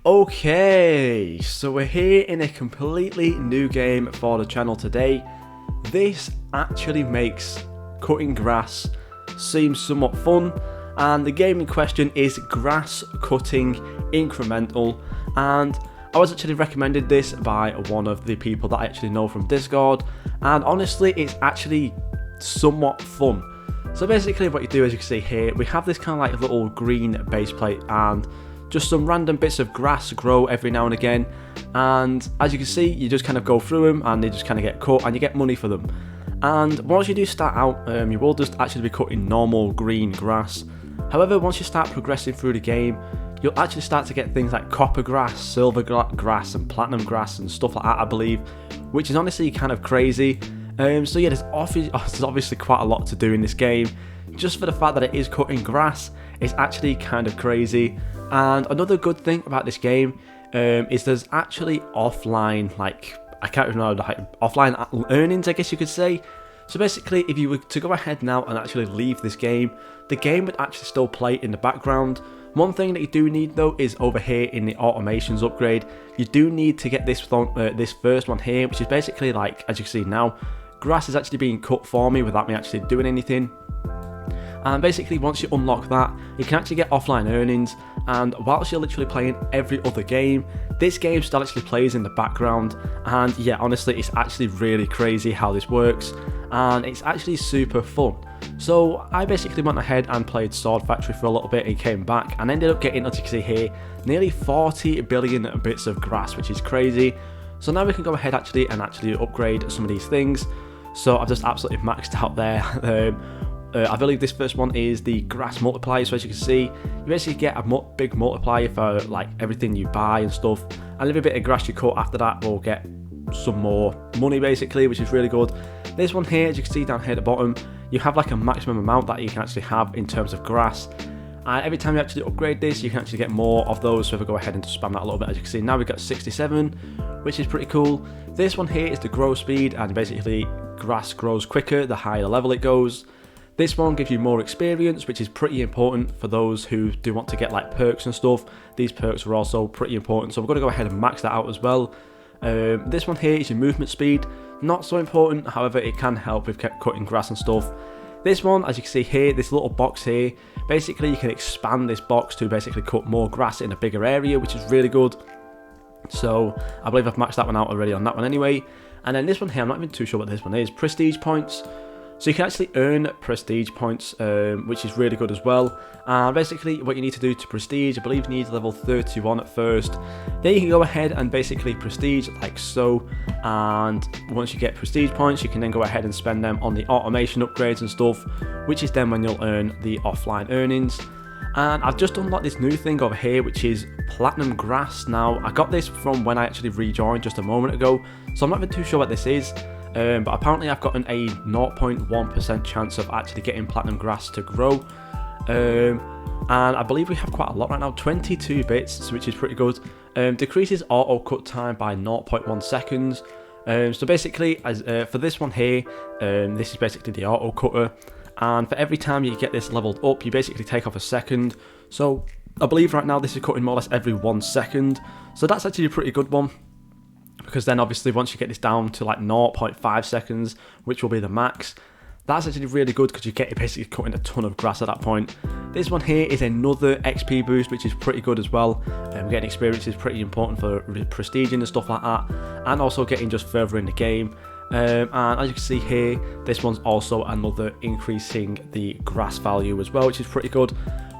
Okay, so we're here in a completely new game for the channel today. This actually makes cutting grass seem somewhat fun, and the game in question is Grass Cutting Incremental, and I was actually recommended this by one of the people that I actually know from Discord, and honestly it's actually somewhat fun. So basically what you do, as you can see here, we have this kind of like little green base plate and just some random bits of grass grow every now and again, and as you can see you just kind of go through them and they just kind of get cut and you get money for them. And once you do start out, you will just actually be cutting normal green grass. However, once you start progressing through the game, you'll actually start to get things like copper grass, silver grass and platinum grass and stuff like that, I believe, which is honestly kind of crazy. So yeah, there's obviously quite a lot to do in this game. Just for the fact that it is cutting grass, it's actually kind of crazy. And another good thing about this game is there's actually offline, like, I can't even know, like offline earnings, I guess you could say. So basically, if you were to go ahead now and actually leave this game, the game would actually still play in the background. One thing that you do need though is over here in the automations upgrade, you do need to get this first one here, which is basically like, as you can see now, grass is actually being cut for me without me actually doing anything. And basically once you unlock that, you can actually get offline earnings, and whilst you're literally playing every other game, this game still actually plays in the background. And yeah, honestly it's actually really crazy how this works, and it's actually super fun. So I basically went ahead and played Sword Factory for a little bit and came back and ended up getting, as you can see here, nearly 40 billion bits of grass, which is crazy. So now we can go ahead and actually upgrade some of these things. So I've just absolutely maxed out there. I believe this first one is the grass multiplier, so as you can see, you basically get a big multiplier for like everything you buy and stuff, and every bit of grass you cut after that will get some more money basically, which is really good. This one here, as you can see down here at the bottom, you have like a maximum amount that you can actually have in terms of grass, and every time you actually upgrade this you can actually get more of those. So if I go ahead and just spam that a little bit, as you can see now we've got 67, which is pretty cool. This one here is the grow speed, and basically grass grows quicker the higher level it goes. This one gives you more experience, which is pretty important for those who do want to get like perks and stuff. These perks are also pretty important, so we're going to go ahead and max that out as well. This one here is your movement speed, not so important, however it can help with cutting grass and stuff. This one, as you can see here, this little box here, basically you can expand this box to basically cut more grass in a bigger area, which is really good. So I believe I've maxed that one out already on that one anyway. And then this one here, I'm not even too sure what this one is, prestige points. So you can actually earn prestige points, which is really good as well. And basically what you need to do to prestige, I believe you need level 31 at first. Then you can go ahead and basically prestige like so. And once you get prestige points, you can then go ahead and spend them on the automation upgrades and stuff, which is then when you'll earn the offline earnings. And I've just unlocked this new thing over here, which is platinum grass. Now I got this from when I actually rejoined just a moment ago, so I'm not even too sure what this is. But apparently I've gotten a 0.1% chance of actually getting platinum grass to grow. And I believe we have quite a lot right now, 22 bits, which is pretty good. Decreases auto cut time by 0.1 seconds. So basically, for this one here, this is basically the auto cutter. And for every time you get this leveled up, you basically take off a second. So I believe right now this is cutting more or less every 1 second. So that's actually a pretty good one, because then obviously once you get this down to like 0.5 seconds, which will be the max, that's actually really good because you get basically cutting a ton of grass at that point. This one here is another XP boost, which is pretty good as well. Getting experience is pretty important for prestiging and stuff like that, and also getting just further in the game. And as you can see here, this one's also another increasing the grass value as well, which is pretty good.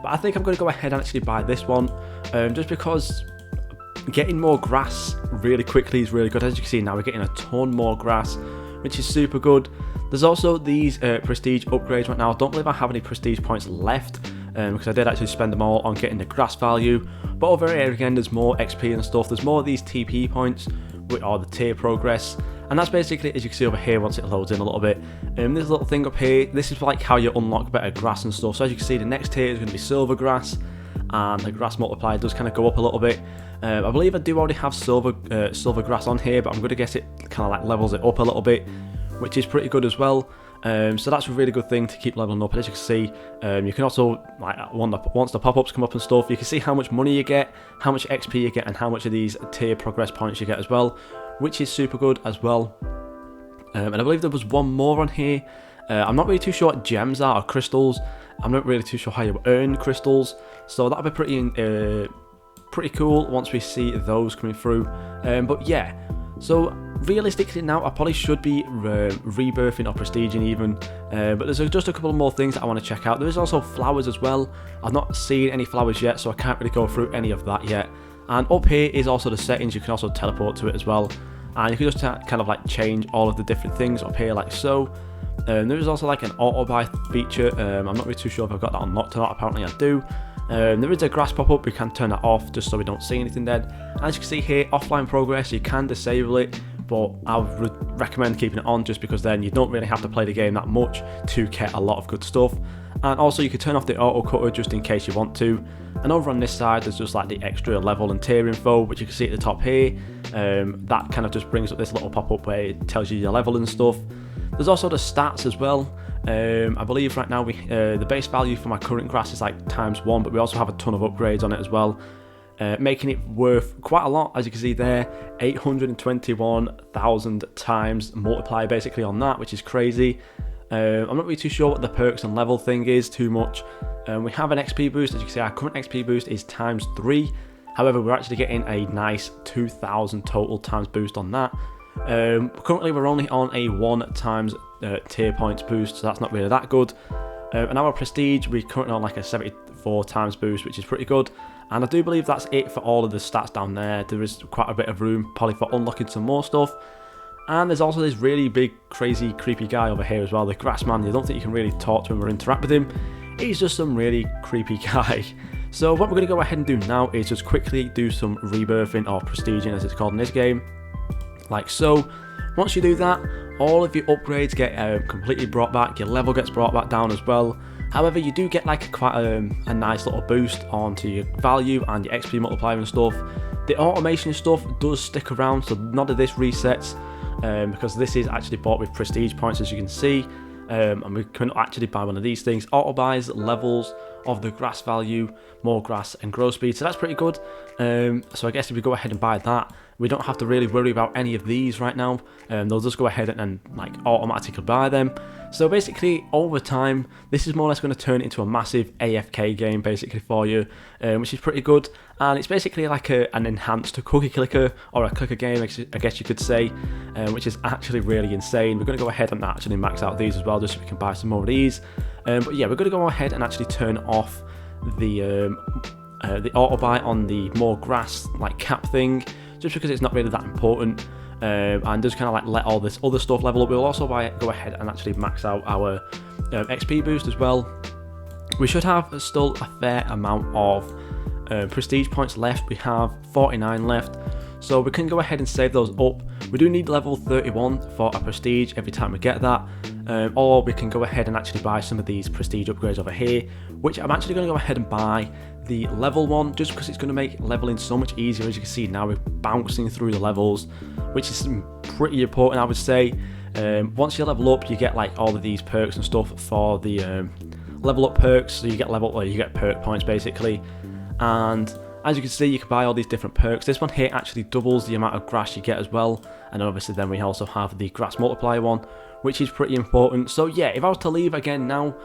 But I think I'm going to go ahead and actually buy this one, just because getting more grass really quickly is really good. As you can see now, we're getting a ton more grass, which is super good. There's also these prestige upgrades right now. I don't believe I have any prestige points left, because I did actually spend them all on getting the grass value. But over here again, there's more XP and stuff. There's more of these TP points, which are the tier progress. And that's basically, as you can see over here, once it loads in a little bit, this little thing up here, this is like how you unlock better grass and stuff. So as you can see, the next tier is going to be silver grass, and the grass multiplier does kind of go up a little bit. I believe I do already have silver grass on here, but I'm going to guess it kind of like levels it up a little bit, which is pretty good as well. So that's a really good thing to keep leveling up. And as you can see, you can also, like, once the pop-ups come up and stuff, you can see how much money you get, how much XP you get, and how much of these tier progress points you get as well, which is super good as well. And I believe there was one more on here. I'm not really too sure what gems are, or crystals. I'm not really too sure how you earn crystals, so that'll be pretty cool once we see those coming through. But yeah, so realistically now I probably should be rebirthing or prestiging even, but there's just a couple more things that I want to check out. There is also flowers as well. I've not seen any flowers yet, so I can't really go through any of that yet. And up here is also the settings. You can also teleport to it as well, and you can just kind of like change all of the different things up here like so. There is also like an auto buy feature. I'm not really too sure if I've got that unlocked or not. Apparently I do. There is a grass pop-up. We can turn that off just so we don't see anything then. As you can see here, offline progress, you can disable it, but I would recommend keeping it on just because then you don't really have to play the game that much to get a lot of good stuff. And also you can turn off the auto cutter just in case you want to. And over on this side there's just like the extra level and tier info, which you can see at the top here. That kind of just brings up this little pop-up where it tells you your level and stuff. There's also the stats as well. I believe right now the base value for my current grass is like ×1, but we also have a ton of upgrades on it as well, making it worth quite a lot. As you can see there, 821,000 times multiplier basically on that, which is crazy. I'm not really too sure what the perks and level thing is too much. We have an XP boost. As you can see, our current XP boost is ×3. However, we're actually getting a nice 2,000 total times boost on that. Currently we're only on a 1 times tier points boost, so that's not really that good. And our prestige, we're currently on like a 74 times boost, which is pretty good. And I do believe that's it for all of the stats down there. There is quite a bit of room probably for unlocking some more stuff. And there's also this really big, crazy, creepy guy over here as well, the grass man. You don't think you can really talk to him or interact with him. He's just some really creepy guy. So what we're going to go ahead and do now is just quickly do some rebirthing or prestiging, as it's called in this game. Like so. Once you do that, all of your upgrades get completely brought back, your level gets brought back down as well. However, you do get like quite a nice little boost onto your value and your XP multiplier and stuff. The automation stuff does stick around, so none of this resets, because this is actually bought with prestige points, as you can see. And we can actually buy one of these things. Auto buys levels of the grass value, more grass and grow speed, so that's pretty good. So I guess if we go ahead and buy that, we don't have to really worry about any of these right now. They'll just go ahead and like automatically buy them. So basically over time this is more or less going to turn into a massive AFK game basically for you, which is pretty good. And it's basically like an enhanced cookie clicker, or a clicker game I guess you could say, which is actually really insane. We're going to go ahead and actually max out these as well just so we can buy some more of these. But yeah, we're going to go ahead and actually turn off the auto buy on the more grass like cap thing, just because it's not really that important, and just kind of like let all this other stuff level up. We'll also go ahead and actually max out our XP boost as well. We should have still a fair amount of prestige points left. We have 49 left, so we can go ahead and save those up. We do need level 31 for a prestige every time we get that, or we can go ahead and actually buy some of these prestige upgrades over here, which I'm actually going to go ahead and buy the level one, just because it's going to make leveling so much easier. As you can see now, we're bouncing through the levels, which is pretty important, I would say. Once you level up, you get like all of these perks and stuff for the level up perks, so you get perk points basically. And as you can see, you can buy all these different perks. This one here actually doubles the amount of grass you get as well, and obviously then we also have the grass multiplier one, which is pretty important. So yeah, if I was to leave again now,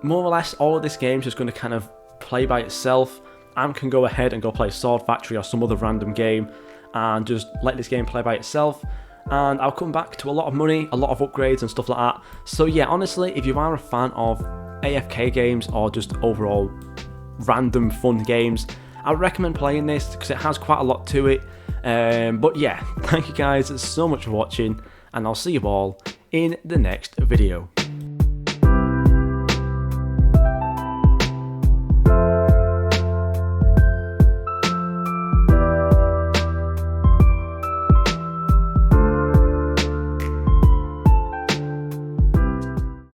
more or less all of this game is just going to kind of play by itself. I can go ahead and go play Sword Factory or some other random game and just let this game play by itself, and I'll come back to a lot of money, a lot of upgrades and stuff like that. So yeah, honestly, if you are a fan of AFK games or just overall random fun games, I would recommend playing this because it has quite a lot to it. But yeah, thank you guys so much for watching, and I'll see you all in the next video.